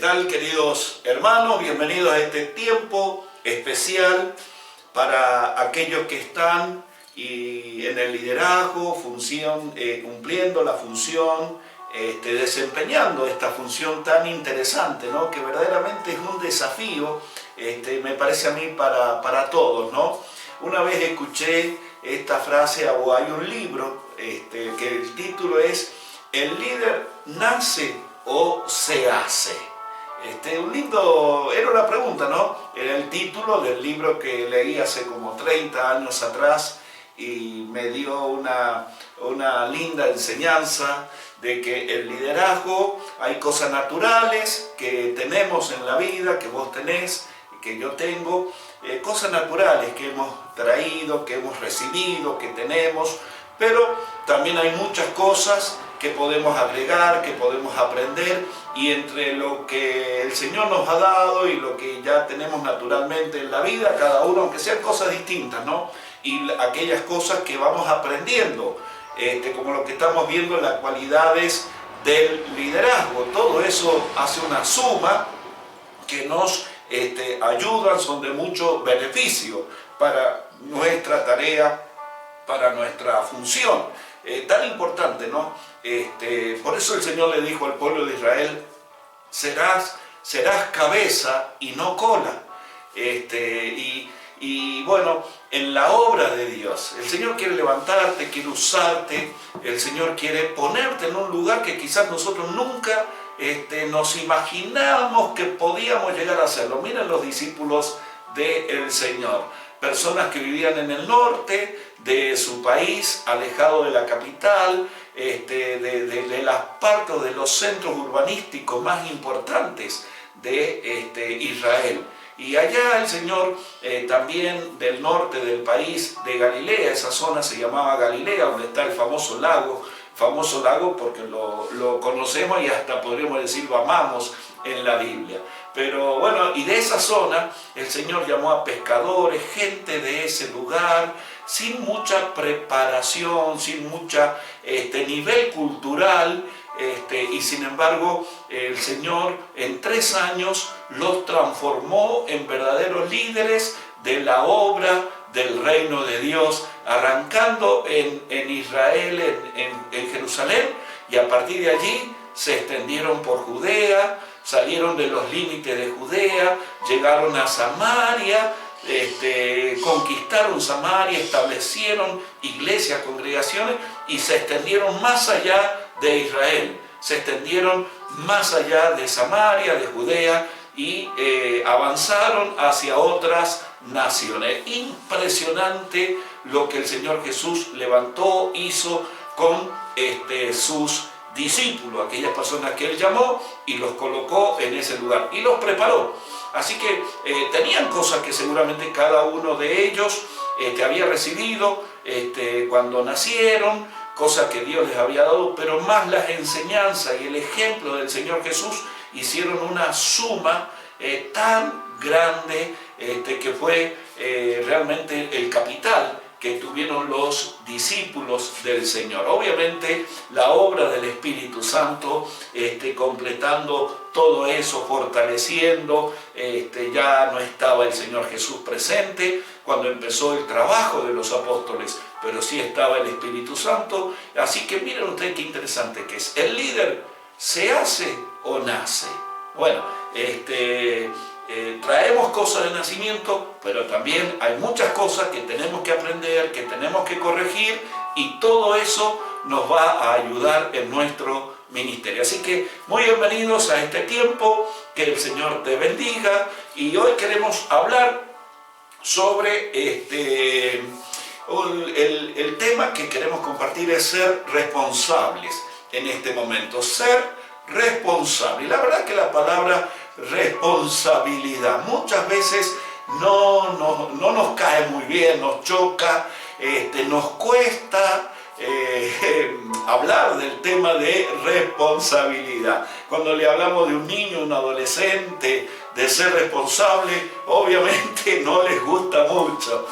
tal, queridos hermanos? Bienvenidos a este tiempo especial para aquellos que están en el liderazgo, cumpliendo la función, desempeñando esta función tan interesante, ¿no? Que verdaderamente es un desafío, me parece a mí, para todos, ¿no? Una vez escuché esta frase, o hay un libro que el título es "¿El líder nace o se hace?". Era una pregunta, ¿no? Era el título del libro que leí hace como 30 años atrás y me dio una linda enseñanza de que el liderazgo, hay cosas naturales que tenemos en la vida, que vos tenés, que yo tengo, cosas naturales que hemos traído, que hemos recibido, que tenemos, pero también hay muchas cosas que podemos agregar, que podemos aprender, y entre lo que el Señor nos ha dado y lo que ya tenemos naturalmente en la vida, cada uno, aunque sean cosas distintas, ¿no? Y aquellas cosas que vamos aprendiendo, como lo que estamos viendo en las cualidades del liderazgo, todo eso hace una suma que nos ayudan, son de mucho beneficio para nuestra tarea, para nuestra función, tan importante, ¿no? Por eso el Señor le dijo al pueblo de Israel: serás cabeza y no cola. Y bueno, en la obra de Dios, el Señor quiere levantarte, quiere usarte, el Señor quiere ponerte en un lugar que quizás nosotros nunca nos imaginábamos que podíamos llegar a hacerlo. Miren los discípulos del Señor, personas que vivían en el norte de su país, alejado de la capital, de las partes, de los centros urbanísticos más importantes de Israel. Y allá el Señor, también del norte del país de Galilea, esa zona se llamaba Galilea, donde está el famoso lago porque lo conocemos y hasta podríamos decir lo amamos en la Biblia. Pero bueno, y de esa zona el Señor llamó a pescadores, gente de ese lugar, sin mucha preparación, sin mucha nivel cultural, y sin embargo el Señor en 3 años los transformó en verdaderos líderes de la obra del reino de Dios, arrancando en Israel, en Jerusalén, y a partir de allí se extendieron por Judea, salieron de los límites de Judea, llegaron a Samaria, conquistaron Samaria, establecieron iglesias, congregaciones, y se extendieron más allá de Israel, se extendieron más allá de Samaria, de Judea, y avanzaron hacia otras naciones. Impresionante lo que el Señor Jesús levantó, hizo con sus discípulos, aquellas personas que Él llamó y los colocó en ese lugar y los preparó. Así que tenían cosas que seguramente cada uno de ellos había recibido cuando nacieron, cosas que Dios les había dado, pero más las enseñanzas y el ejemplo del Señor Jesús hicieron una suma tan grande que fue realmente el capital que tuvieron los discípulos del Señor. Obviamente la obra del Espíritu Santo completando todo eso, fortaleciendo, ya no estaba el Señor Jesús presente cuando empezó el trabajo de los apóstoles, pero sí estaba el Espíritu Santo. Así que miren ustedes qué interesante que es. ¿El líder se hace o nace? Bueno, traemos cosas de nacimiento, pero también hay muchas cosas que tenemos que aprender, que tenemos que corregir, y todo eso nos va a ayudar en nuestro ministerio. Así que muy bienvenidos a este tiempo, que el Señor te bendiga, y hoy queremos hablar sobre el tema que queremos compartir es ser responsables en este momento, ser responsable. Y la verdad que la palabra responsabilidad muchas veces no nos cae muy bien, nos choca, nos cuesta hablar del tema de responsabilidad. Cuando le hablamos de un niño, un adolescente, de ser responsable, obviamente no les gusta mucho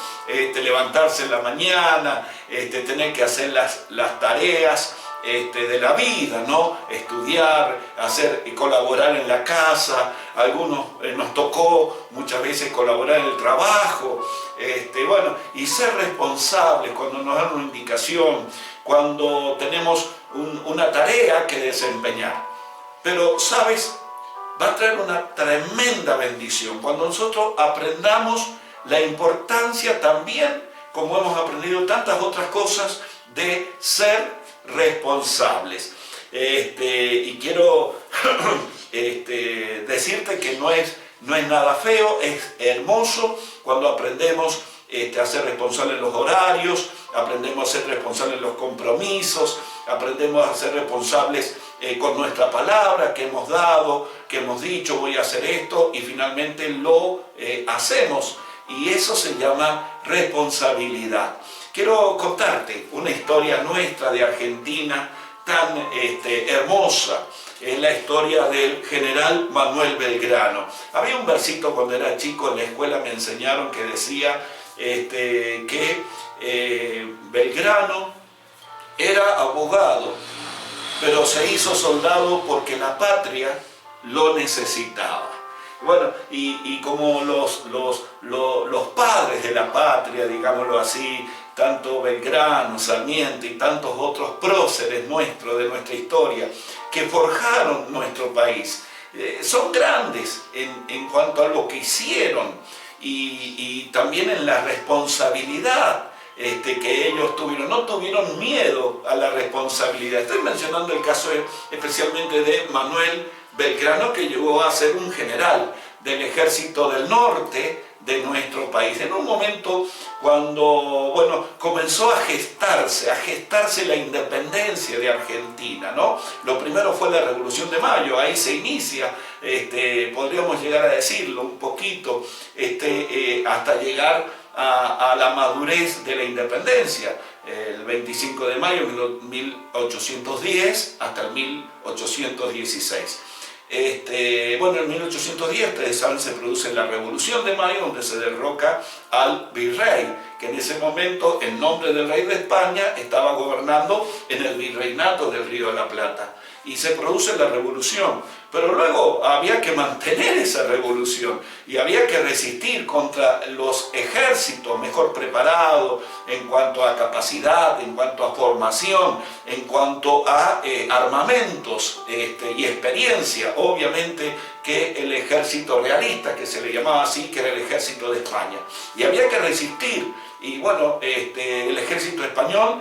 levantarse en la mañana, tener que hacer las tareas, de la vida, ¿no? Estudiar, hacer y colaborar en la casa. Algunos nos tocó muchas veces colaborar en el trabajo, bueno, y ser responsables cuando nos dan una indicación, cuando tenemos una tarea que desempeñar. Pero, ¿sabes? Va a traer una tremenda bendición cuando nosotros aprendamos la importancia también, como hemos aprendido tantas otras cosas, de ser responsables. Y quiero decirte que no es nada feo, es hermoso cuando aprendemos a ser responsables en los horarios, aprendemos a ser responsables en los compromisos, aprendemos a ser responsables con nuestra palabra que hemos dado, que hemos dicho voy a hacer esto y finalmente lo hacemos. Y eso se llama responsabilidad. Quiero contarte una historia nuestra de Argentina tan hermosa. Es la historia del general Manuel Belgrano. Había un versito cuando era chico en la escuela, me enseñaron, que decía que Belgrano era abogado, pero se hizo soldado porque la patria lo necesitaba. Bueno, y como los padres de la patria, digámoslo así, tanto Belgrano, Sarmiento y tantos otros próceres nuestros de nuestra historia, que forjaron nuestro país, son grandes en cuanto a lo que hicieron y también en la responsabilidad que ellos tuvieron. No tuvieron miedo a la responsabilidad. Estoy mencionando el caso especialmente de Manuel Belgrano, que llegó a ser un general del ejército del norte de nuestro país, en un momento cuando, bueno, comenzó a gestarse la independencia de Argentina, ¿no? Lo primero fue la Revolución de Mayo, ahí se inicia, podríamos llegar a decirlo un poquito, hasta llegar a la madurez de la independencia, el 25 de mayo de 1810 hasta el 1816. Bueno, en 1810, ustedes saben, se produce la Revolución de Mayo, donde se derroca al virrey, que en ese momento, en nombre del rey de España, estaba gobernando en el virreinato del Río de la Plata. Y se produce la revolución, pero luego había que mantener esa revolución y había que resistir contra los ejércitos mejor preparados en cuanto a capacidad, en cuanto a formación, en cuanto a armamentos y experiencia, obviamente, que el ejército realista, que se le llamaba así, que era el ejército de España. Y había que resistir. Y bueno, el ejército español,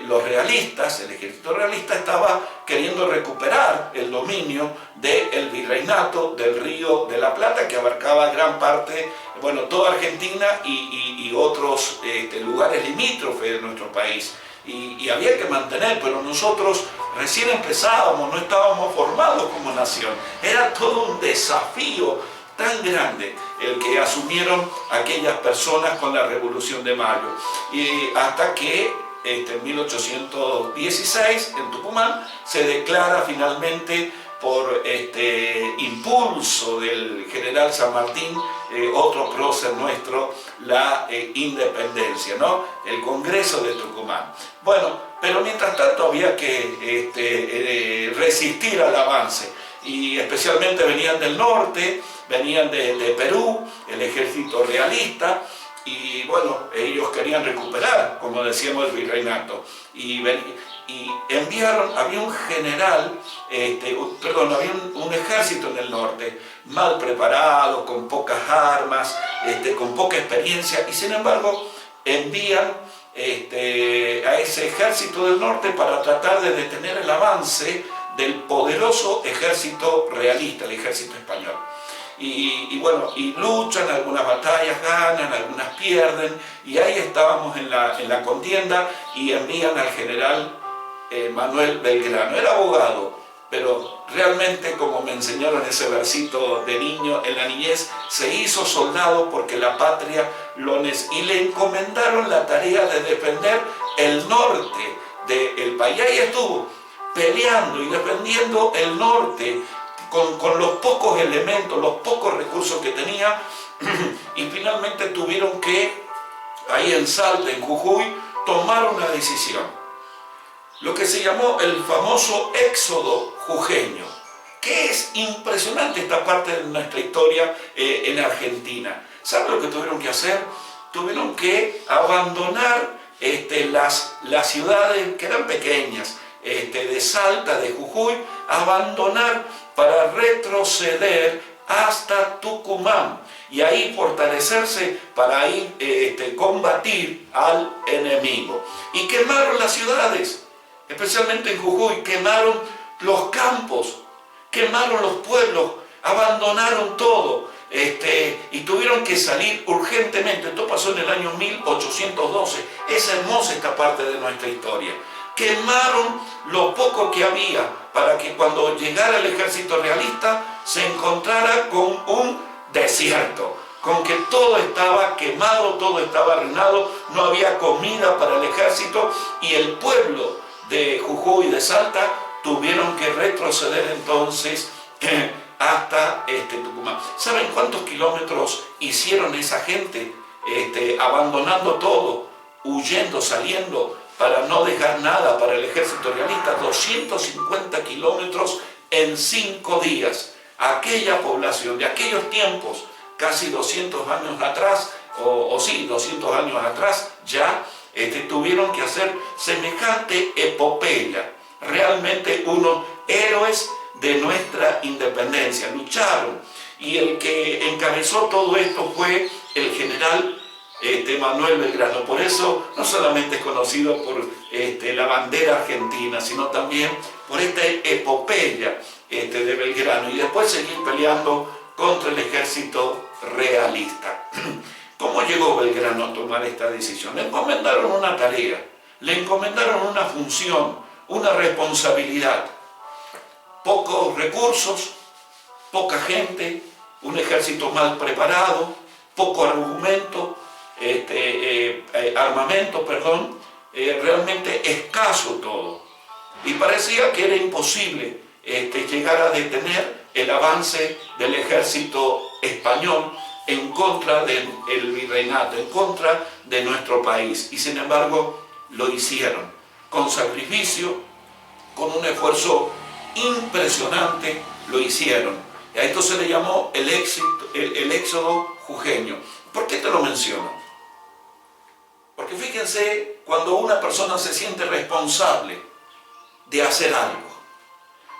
los realistas, el ejército realista estaba queriendo recuperar el dominio del virreinato del Río de la Plata, que abarcaba gran parte, bueno, toda Argentina y otros lugares limítrofes de nuestro país. Y había que mantener, pero nosotros recién empezábamos, no estábamos formados como nación. Era todo un desafío tan grande el que asumieron aquellas personas con la Revolución de Mayo. Y hasta que en 1816 en Tucumán se declara finalmente por impulso del general San Martín, otro prócer nuestro, la independencia, ¿no? El Congreso de Tucumán. Bueno, pero mientras tanto había que resistir al avance, y especialmente venían del norte, venían de Perú, el ejército realista, y bueno, ellos querían recuperar, como decíamos, el virreinato. Y enviaron, había un general, había un ejército en el norte, mal preparado, con pocas armas, con poca experiencia, y sin embargo envían a ese ejército del norte para tratar de detener el avance del poderoso ejército realista, el ejército español. Y bueno, y luchan, algunas batallas ganan, algunas pierden, y ahí estábamos en la contienda, y envían al general Manuel Belgrano. Era abogado, pero realmente, como me enseñaron ese versito de niño, en la niñez, se hizo soldado porque la patria lo necesitaba, y le encomendaron la tarea de defender el norte del país. Y ahí estuvo, peleando y defendiendo el norte, con los pocos elementos, los pocos recursos que tenía, y finalmente tuvieron que, ahí en Salta, en Jujuy, tomar una decisión. lo que se llamó el famoso éxodo jujeño, que es impresionante esta parte de nuestra historia en Argentina. ¿Saben lo que tuvieron que hacer? Tuvieron que abandonar las ciudades que eran pequeñas, de Salta, de Jujuy, abandonar para retroceder hasta Tucumán y ahí fortalecerse para ir combatir al enemigo. Y quemaron las ciudades, especialmente en Jujuy, quemaron los campos, quemaron los pueblos, abandonaron todo, y tuvieron que salir urgentemente. Esto pasó en el año 1812. Es hermosa esta parte de nuestra historia. Quemaron lo poco que había para que cuando llegara el ejército realista se encontrara con un desierto, con que todo estaba quemado, todo estaba arruinado, no había comida para el ejército, y el pueblo de Jujuy y de Salta tuvieron que retroceder entonces hasta Tucumán. ¿Saben cuántos kilómetros hicieron esa gente abandonando todo, huyendo, saliendo, para no dejar nada para el ejército realista? 250 kilómetros en 5 días. Aquella población de aquellos tiempos, casi 200 años atrás, o sí, 200 años atrás, ya tuvieron que hacer semejante epopeya. Realmente unos héroes de nuestra independencia, lucharon, y el que encabezó todo esto fue el general Manuel Belgrano. Por eso no solamente es conocido por la bandera argentina, sino también por esta epopeya de Belgrano, y después seguir peleando contra el ejército realista. ¿Cómo llegó Belgrano a tomar esta decisión? Le encomendaron una tarea, le encomendaron una función, una responsabilidad. Pocos recursos, poca gente, un ejército mal preparado, poco armamento, realmente escaso todo. Y parecía que era imposible llegar a detener el avance del ejército español en contra del virreinato, en contra de nuestro país. Y sin embargo lo hicieron, con sacrificio, con un esfuerzo impresionante lo hicieron. A esto se le llamó el éxodo jujeño. ¿Por qué te lo menciono? Porque fíjense, cuando una persona se siente responsable de hacer algo,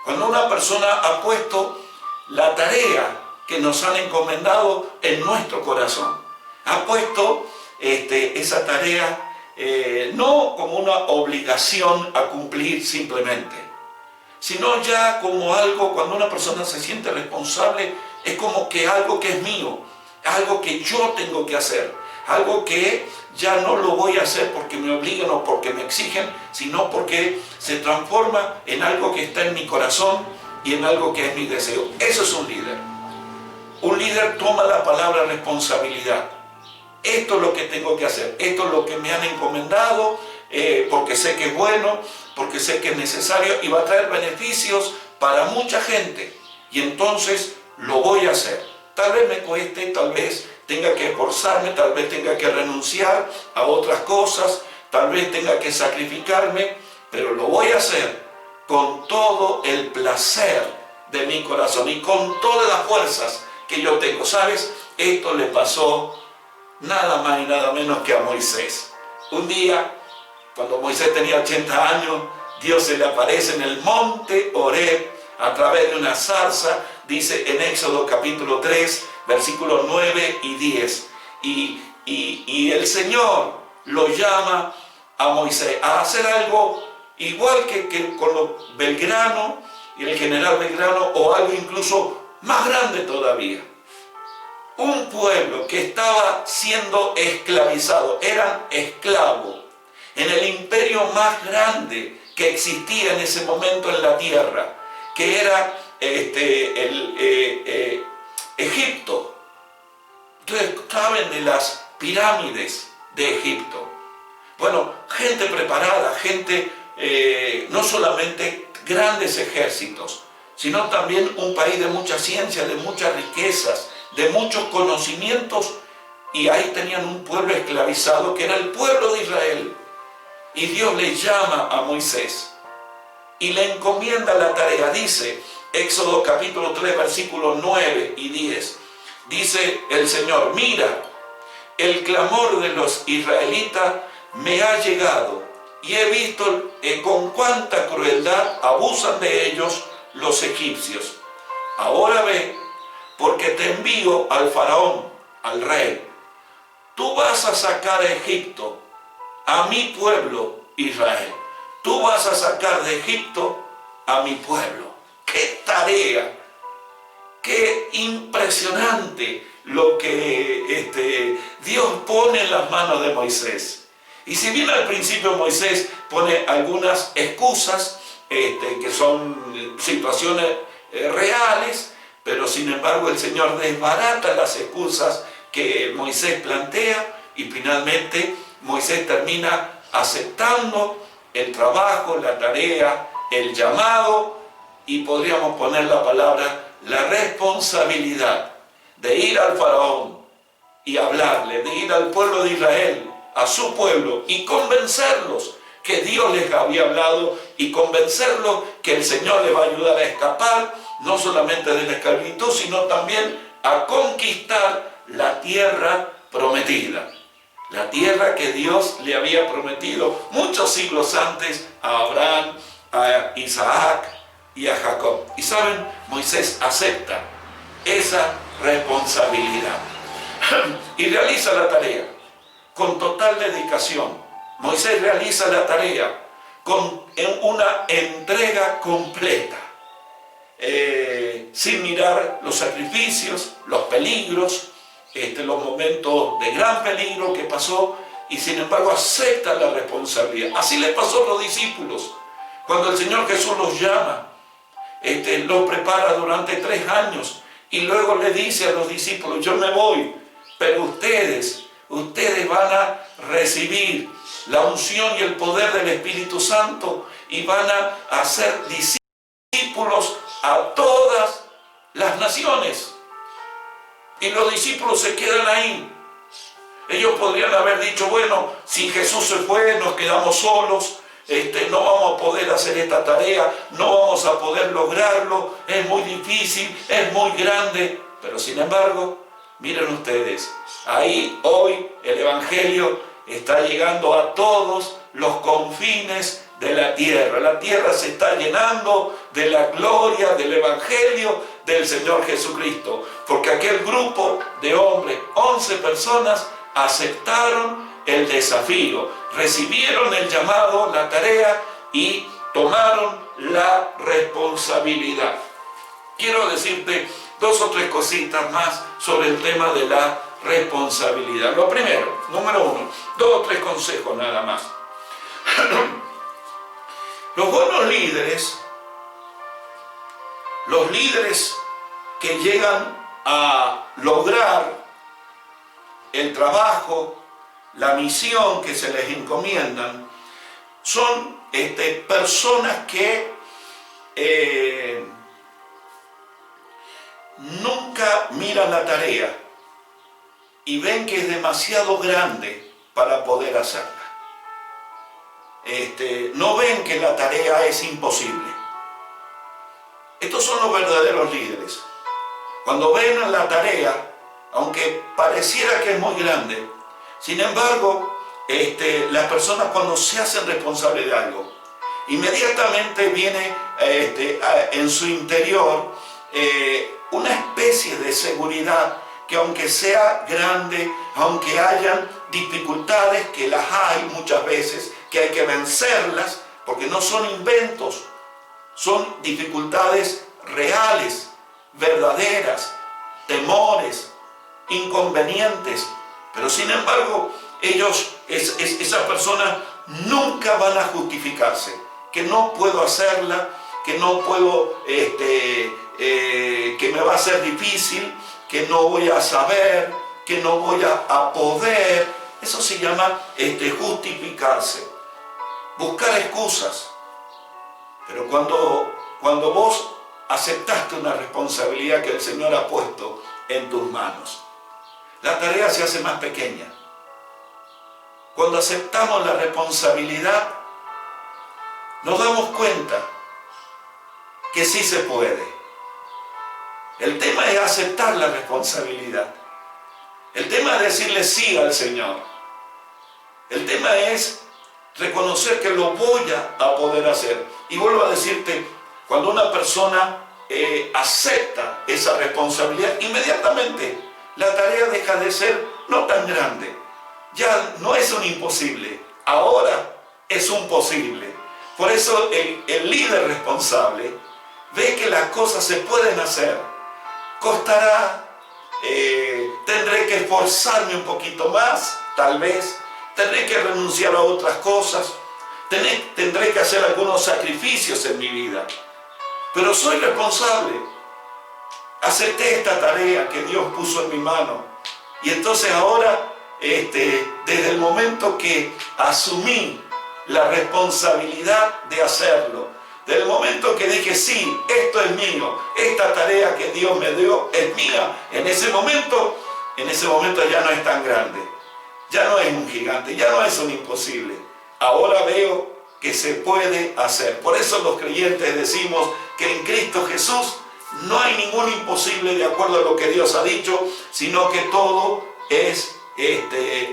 cuando una persona ha puesto la tarea que nos han encomendado en nuestro corazón, ha puesto esa tarea no como una obligación a cumplir simplemente, sino ya como algo. Cuando una persona se siente responsable, es como que algo que es mío, algo que yo tengo que hacer, algo que ya no lo voy a hacer porque me obligan o porque me exigen, sino porque se transforma en algo que está en mi corazón y en algo que es mi deseo. Eso es un líder. Un líder toma la palabra responsabilidad. Esto es lo que tengo que hacer, esto es lo que me han encomendado, porque sé que es bueno, porque sé que es necesario y va a traer beneficios para mucha gente, y entonces lo voy a hacer. Tal vez me cueste, tal vez tenga que esforzarme, tal vez tenga que renunciar a otras cosas, tal vez tenga que sacrificarme, pero lo voy a hacer con todo el placer de mi corazón y con todas las fuerzas que yo tengo. ¿Sabes? Esto le pasó nada más y nada menos que a Moisés. Un día, cuando Moisés tenía 80 años, Dios se le aparece en el monte Horeb a través de una zarza, dice en Éxodo capítulo 3, versículos 9 y 10. Y el Señor lo llama a Moisés a hacer algo igual que con los Belgrano y el general Belgrano, o algo incluso más grande todavía. Un pueblo que estaba siendo esclavizado, eran esclavos en el imperio más grande que existía en ese momento en la tierra, que era Egipto. Ustedes saben de las pirámides de Egipto. Bueno, gente preparada, gente, no solamente grandes ejércitos, sino también un país de mucha ciencia, de muchas riquezas, de muchos conocimientos, y ahí tenían un pueblo esclavizado que era el pueblo de Israel. Y Dios le llama a Moisés y le encomienda la tarea. Dice Éxodo capítulo 3, versículos 9 y 10. Dice el Señor: mira, el clamor de los israelitas me ha llegado y he visto con cuánta crueldad abusan de ellos los egipcios. Ahora ve, porque te envío al faraón, al rey. Tú vas a sacar a Egipto, a mi pueblo Israel. Tú vas a sacar de Egipto a mi pueblo. ¡Qué tarea! ¡Qué impresionante lo que Dios pone en las manos de Moisés! Y si bien al principio Moisés pone algunas excusas, que son situaciones reales, pero sin embargo el Señor desbarata las excusas que Moisés plantea y finalmente Moisés termina aceptando el trabajo, la tarea, el llamado y podríamos poner la palabra, la responsabilidad de ir al faraón y hablarle, de ir al pueblo de Israel, a su pueblo y convencerlos que Dios les había hablado y convencerlos que el Señor les va a ayudar a escapar no solamente de la esclavitud, sino también a conquistar la tierra prometida. La tierra que Dios le había prometido muchos siglos antes a Abraham, a Isaac y a Jacob. Y saben, Moisés acepta esa responsabilidad y realiza la tarea con total dedicación. Moisés realiza la tarea con una entrega completa, sin mirar los sacrificios, los peligros, los momentos de gran peligro que pasó, y sin embargo acepta la responsabilidad. Así le pasó a los discípulos. Cuando el Señor Jesús los llama, los prepara durante 3 años y luego le dice a los discípulos: yo me voy, pero ustedes van a recibir la unción y el poder del Espíritu Santo y van a hacer discípulos a todas las naciones. Y los discípulos se quedan ahí. Ellos podrían haber dicho: bueno, si Jesús se fue, nos quedamos solos, no vamos a poder hacer esta tarea, no vamos a poder lograrlo, es muy difícil, es muy grande. Pero sin embargo, miren ustedes, ahí hoy el Evangelio está llegando a todos los confines de la tierra. La tierra se está llenando de la gloria del Evangelio del Señor Jesucristo, porque aquel grupo de hombres, 11 personas, aceptaron el desafío, recibieron el llamado, la tarea y tomaron la responsabilidad. Quiero decirte 2 o 3 cositas más sobre el tema de la responsabilidad. Lo primero, número 1, 2 o 3 consejos nada más. Los buenos líderes, los líderes que llegan a lograr el trabajo, la misión que se les encomiendan, son personas que nunca miran la tarea y ven que es demasiado grande para poder hacerla. No ven que la tarea es imposible. Estos son los verdaderos líderes. Cuando ven la tarea, aunque pareciera que es muy grande, sin embargo, las personas cuando se hacen responsables de algo, inmediatamente viene en su interior una especie de seguridad que aunque sea grande, aunque hayan dificultades, que las hay muchas veces, que hay que vencerlas, porque no son inventos, son dificultades reales, verdaderas, temores, inconvenientes, pero sin embargo, esas personas nunca van a justificarse, que no puedo hacerla, que no puedo, que me va a ser difícil, que no voy a saber, que no voy a poder. Eso se llama justificarse, buscar excusas. Pero cuando vos aceptaste una responsabilidad que el Señor ha puesto en tus manos, la tarea se hace más pequeña. Cuando aceptamos la responsabilidad, nos damos cuenta que sí se puede. El tema es aceptar la responsabilidad. El tema es decirle sí al Señor. El tema es reconocer que lo voy a poder hacer. Y vuelvo a decirte, cuando una persona acepta esa responsabilidad, inmediatamente la tarea deja de ser no tan grande. Ya no es un imposible, ahora es un posible. Por eso el líder responsable ve que las cosas se pueden hacer. Costará, tendré que esforzarme un poquito más, tal vez, tendré que renunciar a otras cosas, tendré que hacer algunos sacrificios en mi vida, pero soy responsable. Acepté esta tarea que Dios puso en mi mano, y entonces ahora, desde el momento que asumí la responsabilidad de hacerlo, desde el momento que dije, sí, esto es mío, esta tarea que Dios me dio es mía, en ese momento ya no es tan grande, ya no es un gigante, ya no es un imposible. Ahora veo que se puede hacer. Por eso los creyentes decimos que en Cristo Jesús no hay ningún imposible de acuerdo a lo que Dios ha dicho, sino que todo es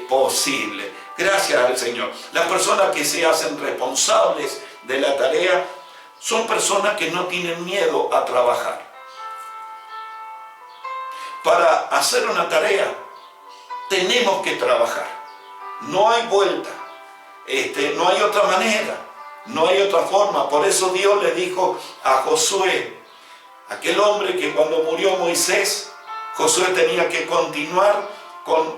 posible. Gracias al Señor. Las personas que se hacen responsables de la tarea son personas que no tienen miedo a trabajar. Para hacer una tarea tenemos que trabajar. No hay vuelta. No hay otra manera. No hay otra forma. Por eso Dios le dijo a Josué, aquel hombre que cuando murió Moisés, Josué tenía que continuar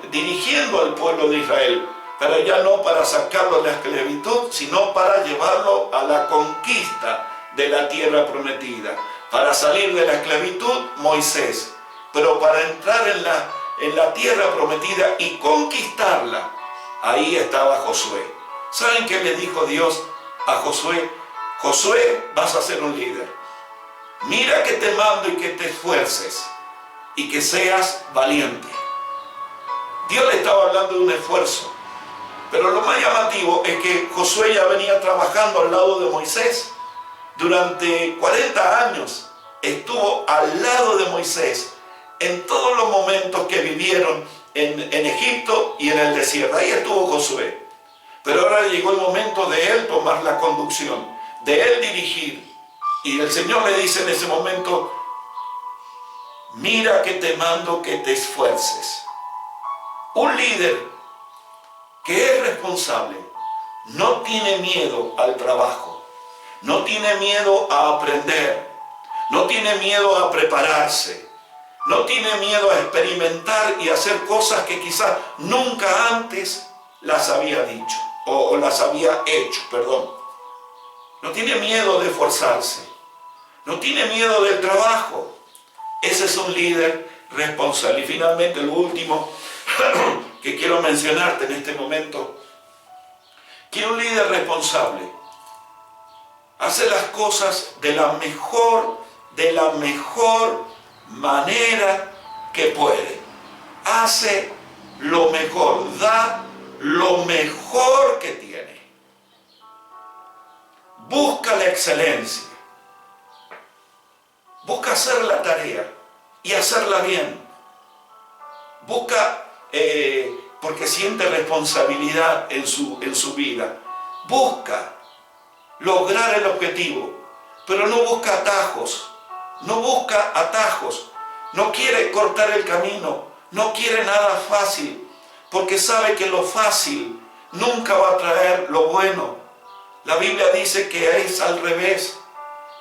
dirigiendo al pueblo de Israel, pero ya no para sacarlo de la esclavitud, sino para llevarlo a la conquista de la tierra prometida. Para salir de la esclavitud, Moisés, pero para entrar en la tierra prometida y conquistarla, ahí estaba Josué. ¿Saben qué le dijo Dios a Josué? Josué, vas a ser un líder. Mira que te mando y que te esfuerces y que seas valiente. Dios le estaba hablando de un esfuerzo, pero lo más llamativo es que Josué ya venía trabajando al lado de Moisés. Durante 40 años estuvo al lado de Moisés en todos los momentos que vivieron en Egipto y en el desierto. Ahí estuvo Josué. Pero ahora llegó el momento de él tomar la conducción, de él dirigir. Y el Señor le dice en ese momento, mira que te mando que te esfuerces. Un líder que es responsable no tiene miedo al trabajo, no tiene miedo a aprender, no tiene miedo a prepararse, no tiene miedo a experimentar y hacer cosas que quizás nunca antes las había dicho o las había hecho, perdón. No tiene miedo de esforzarse, no tiene miedo del trabajo. Ese es un líder responsable. Y finalmente, lo último que quiero mencionarte en este momento, que un líder responsable hace las cosas de la mejor manera que puede. Hace lo mejor, da lo mejor que tiene. Busca la excelencia. Busca hacer la tarea y hacerla bien. Busca, porque siente responsabilidad en su vida. Busca lograr el objetivo, pero no busca atajos. No busca atajos. No quiere cortar el camino. No quiere nada fácil, porque sabe que lo fácil nunca va a traer lo bueno. La Biblia dice que es al revés,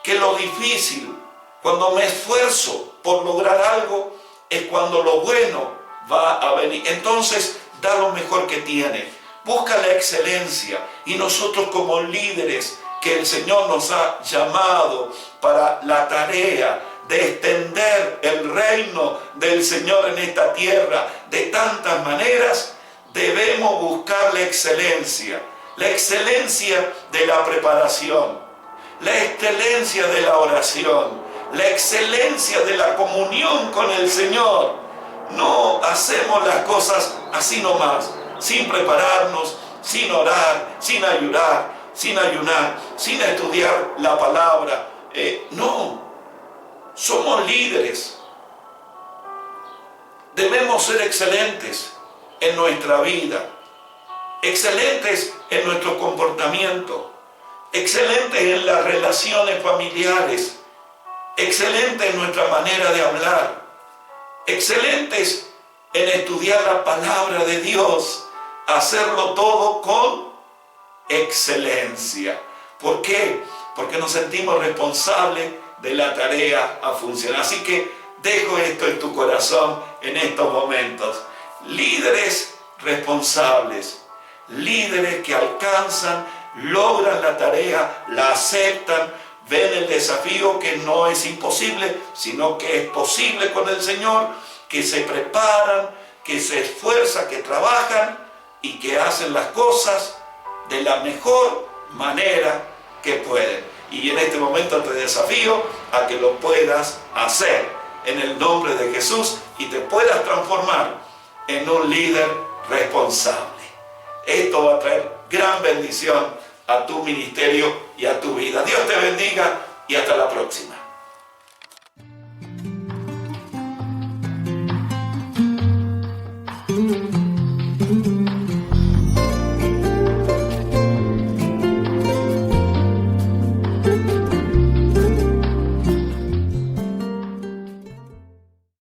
que lo difícil, cuando me esfuerzo por lograr algo, es cuando lo bueno va a venir. Entonces, da lo mejor que tiene. Busca la excelencia. Y nosotros como líderes que el Señor nos ha llamado para la tarea de extender el reino del Señor en esta tierra de tantas maneras, debemos buscar la excelencia de la preparación, la excelencia de la oración, la excelencia de la comunión con el Señor. No hacemos las cosas así nomás, sin prepararnos, sin orar, sin ayunar, sin estudiar la palabra. No. líderes debemos ser excelentes en nuestra vida, excelentes en nuestro comportamiento, excelentes en las relaciones familiares, excelentes en nuestra manera de hablar, excelentes en estudiar la palabra de Dios, hacerlo todo con excelencia. ¿Por qué? Porque nos sentimos responsables de la tarea a funcionar. Así que dejo esto en tu corazón en estos momentos. Líderes responsables, líderes que alcanzan, logran la tarea, la aceptan, ven el desafío que no es imposible, sino que es posible con el Señor, que se preparan, que se esfuerzan, que trabajan y que hacen las cosas de la mejor manera que pueden. Y en este momento te desafío a que lo puedas hacer en el nombre de Jesús y te puedas transformar en un líder responsable. Esto va a traer gran bendición a tu ministerio y a tu vida. Dios te bendiga y hasta la próxima.